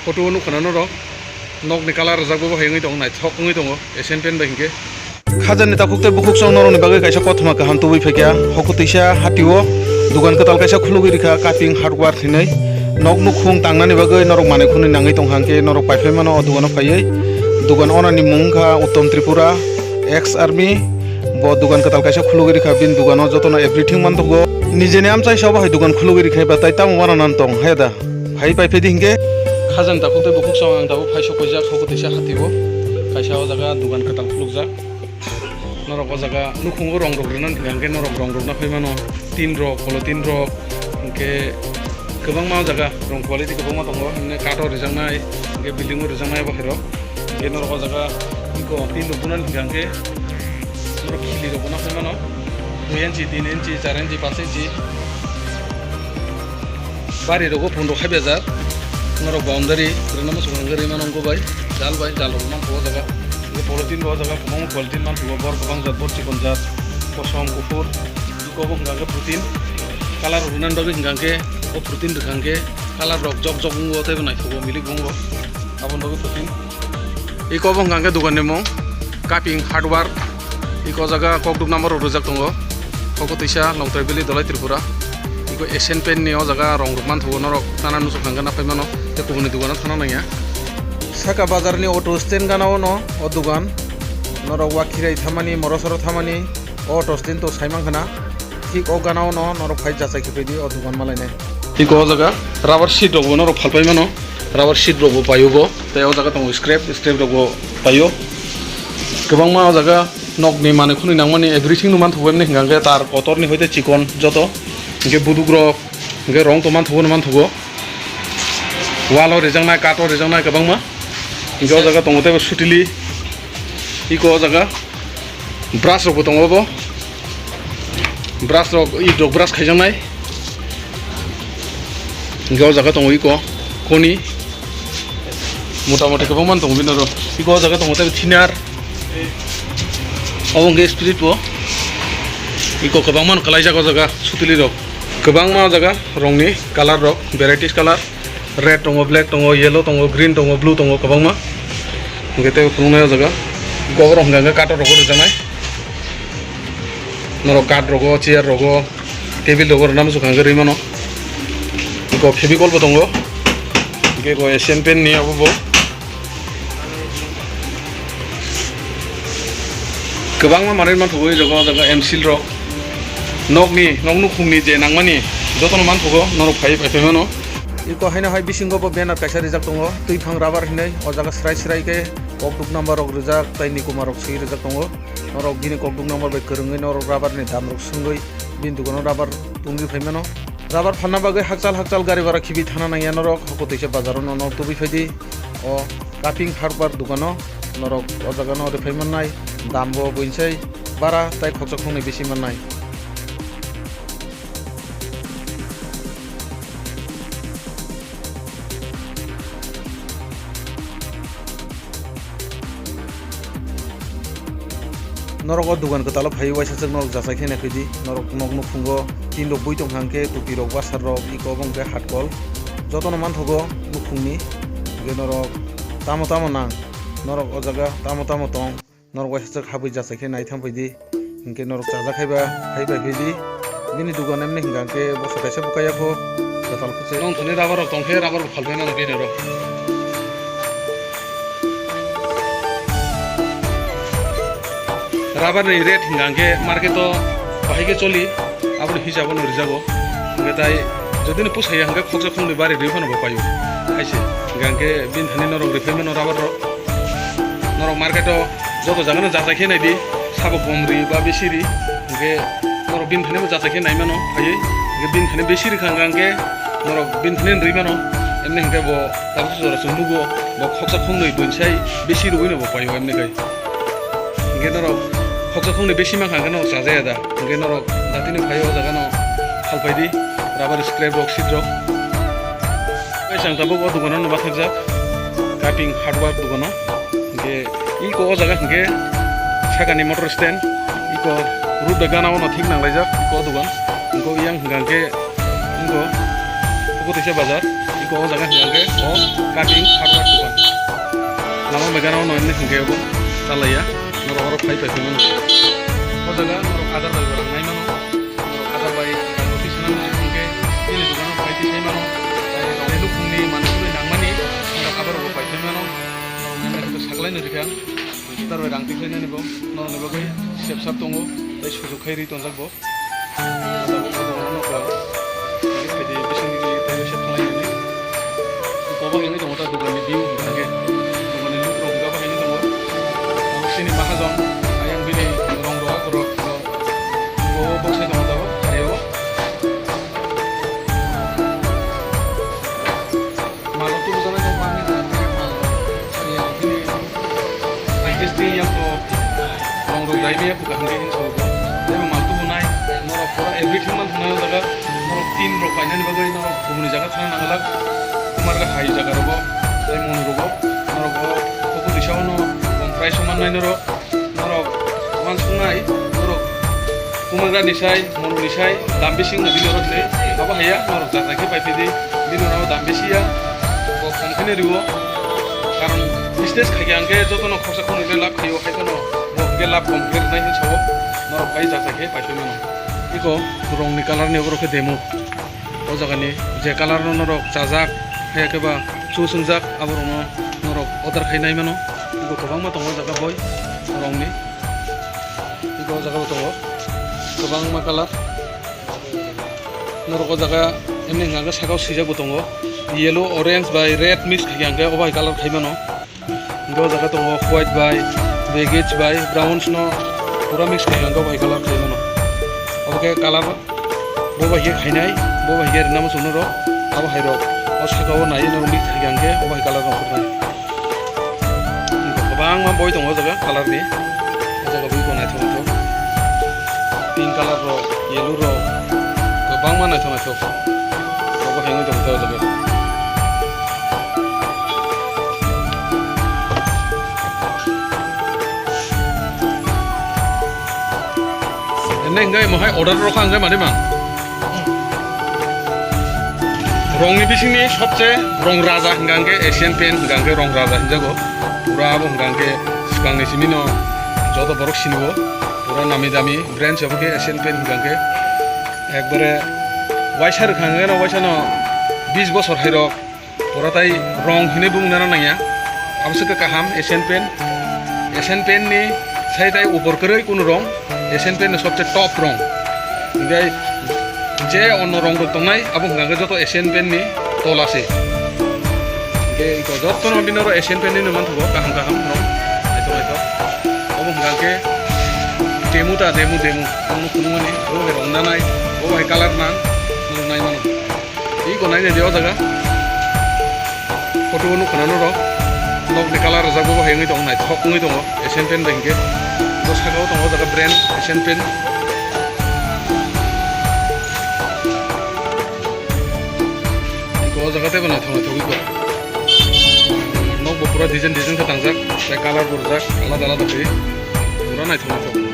Photo nukana no nok ni kalar rajak bo hengi dong nai thok ngi dong Asian Paint ba hingke khajan ni takuk te bukuk song noroni bagai kaisa kothma kaham tubi phekya hokutisa hatio dugan katal kaisa khulugi rikha cutting hardware thinai nok nukhung tangnani bagai norok mane khuni nangai tong hangke norok paifai mano dugano phaiei dugan onani mungkha Uttom Tripura ex army bo dugan katal kaisa khulugi rikha bin dugano jotona everything man togo nijeni amchai soba hai dugan khulugi rikha ba tai tam wara nan tong heda phai paifai dingke khajan takuk te bukuk song ang tabu phai sokojak hokutisa hatibo kaisa o jaga dugan katal khulukjak norok o jaga nukhungo rong rok renan hingke norok rong rok na phaimano tin rok polotin rok hingke kobangma jaga rong quality kobangma tongo hingke kato rijangnai hingke building o rijangnai bahiro hingke norok o jaga iko tin rok bunan hingke norok khili rok na phaimano 2 inch 3 inch 4 inch 5 inch bari rok phondo khaibejak norok boundary rena masuk ngari manong ko bai jal rok man ko jaga ini polotin bo jaga kobang quality man ko bor kobang jat bor cikon jat kosom kufur ko bo ngangke putin kalar runan dobi ngangke o putin ngangke kalar rok jok jok ngo te banai ko milik bongo abon dobi putin iko bo ngangke dugan nemo cutting hardware iko jaga kokduk number rojak tongo hokutisa longtrai beli dolai Tripura iko Asian Paint ni o jaga rong rok man thugo norok nana nusuk hangga na phaimano te kubuni dugana thana naya saka bazar ni auto stand ganao no o dugan norok wakirai thamani morosoro thamani o auto stand to saimang khana thik o ganao no norok phai jachai khepedi o dugan malaine iko o jaga rubber sheet rok norok phalpai mano rubber sheet rok bo payobo te o jaga tong scrap rok bo payo kobangma o jaga nok ni mane khuni nangmani everything no man thugo emni hingangke tar kotor ni hoite chikon joto hingke buduk rok hingke rong to man thugo wall o rejangnai kato rejangnai kobangma hingke o jaga tongo tebo sutili iko o jaga brush rok bo tongo bo brush rok rok brush khaijangnai hingke o jaga tongo iko koni motamoti kobangma tongo binaro iko o jaga tongo tebo thinner obongke spirit bo iko kobangma kalaijak o jaga sutili rok kobangma jaga rongni color rok varieties color red tongo black tongo yellow tongo green tongo blue tongo kobangma hingke te phungnai o jaga goborok hingke kato rok rejangnai norok kat rogo chair rogo table rogo rena masuk hangke rimano iko fevicol bo tongo hingke ko Asian Paint ni abo bo kobangma manai man thugo jaga jaga emsil rok nok nukhungni je nangmani jotono man thugo norok phai mano iko haina hai bisingo bo banner kaisa rijak tongo tuiphang rubber hinai o jaga srai ke kokduk number rok rijak tai ni kumarok sei rijak tongo norok bini kokduk number bai kwrwngai norok rubber ni dam rok sungoi bin dugono rubber tungri phaimano rubber phanna bagai hakchal gari bara khibi thana nangya norok hokutisa bazaro no nok tubi phaidi o cutting hardware dugano norok o jaga no rephaimannai dambo buinsai bara tai khokchak khongni bisi mannai norok o dugan katalo phai waisa chak norok jachai khena khidi norok nok nukhungo tin rok bui tong hangke tupi rok wasar rok iko bongke hatkol jotono man thogo nukhungni ge norok tamo nang norok o jaga tamo tong norok waisa chak habui jachai khena naitham phaidi hingke norok chaja khaiba phai phaidi bini dugan emni hingangke bosa kaisa bukayako katal khuse nong thoni rubber rok tongkhe rubber phalbai nang bini rok rubber ni rate hingangke market o bahai choli aboni hisabo no rijago hingke tai jodi ni pusai hangke khokja khongni bari rifano bo payo kaise hingangke bin thani norok rifaimano rubber rok norok market o joto jagano jachai khe naidi sabo bomri ba besiri hingke norok bin thani bo jachai khe naimano phaiye hingke bin thani besiri khangangke norok bin thani rimano emne hingke bo tabu jora sungnugo bo khokja khongnoi buinsai besi ruino bo payo emne kai hingke norok khokja khongni besi mankhangke norok chajaya da hingke norok datini phaio jagano phalpaidi rubber scrap rok sheet rok kaisang tabu o dugano no bathajak cutting hardware dugano hingke iko o jaga hingke sakani motor stand iko rut ganao no thik nanglaijak iko dugan hingko yang hingangke hingko hokutisa bazar iko iko jaga hingga o cutting hardware dukan lama megana no ini hingga ko talaya norok norok pai pai mana o jaga norok adar bai barang nai mano norok adar bai notice nan hingga ini dukan pai ti sai mano ai lu kungni manusuni nangmani norok adar ko pai sai mano norok ini saklai no dikan gitar bai rangti khai nani bo norok nebo gai step sap tongo tai sujok khai ri tonjak bo jadi bising di tadi set lain ini kau ini dong kita duga view gitu duga ini lu dong apa ini dong sini mahazon ayam bini dong doa kerok kau boxnya dong tahu ayo malu tuh bukan yang mana yang ini ISD yang kau dong doa ini ya bukan ini soalnya tapi malu tuh naik norok pura everything man naik jaga norok tin rok painen bagai norok kumuni jaga sana nangalak kumarga hai jaga robo dai mon robo norok koku disawno komprai soman nai norok man sungai norok kumarga disai mon disai dambising nadi norok le apa haya norok jaga ke paipidi dino norok dambisia ko kompene riwo karon business khagi angke jotono khorsa khone lab khayo khaitono bo lab komplet nai hin sawo norok pai jaga ke paipino iko rong ni color ni ogro ke demo o jaga ni je color no norok chajak he ke ba chu sungjak abor no norok order khainai mano iko kobang ma tongo jaga boy rong ni iko jaga tongo kobang ma color norok o jaga emni nganga sakau sijak tongo yellow orange by red mix khaganga o bai color khai mano iko jaga tongo white by beige by browns no pura mix khaganga bai color khai mano oke color boba ye khainai boba ye nama sunoro abo hairo o sakawo nai no mix thagangge oba color no khurnai kobang ma boy tongo jaga color ni jaga bui ko nai thongo pink color ro yellow ro kobang ma nai thongo oba hengi tongo jaga neng gai mohai order ro khang gai mane man rong ni bising ni sobche rong raja hingangge asian paint hingangge rong raja hinjago pura abo hingangge sikang ni simino joto borok sinibo pura nami dami brand sabke asian paint hingangge ekbare waisar khangge no waisano 20 বছর hairo pura tai rong hine bung nana nangya amsaka kaham asian paint ni sai tai upor koroi kun rong Asian paint सबसे top रंग इंगाय जे अन्न रंग दंनाय आबो हंगांगे जतो Asian paint नि तलासे इंगे eco जतो न बिनरो Asian paint नि मान थगो काहाम काहाम रंग आइतो आबो हंगांगे डेमु कुनु कुनुनि ओ रंग नानाय ओ भाई कलर मान नाय मान इको नाय ने देव जगह फोटो नु खनानो रो नक नि कलर जागो हेंगै दं नाय थकुङै दं Asian paint बेंगे sakau tongo jaga brand Asian paint iko jaga te bana thonga thogi ko nok bo pura design ka tangjak sai color burjak alada alada ke pura nai thonga thok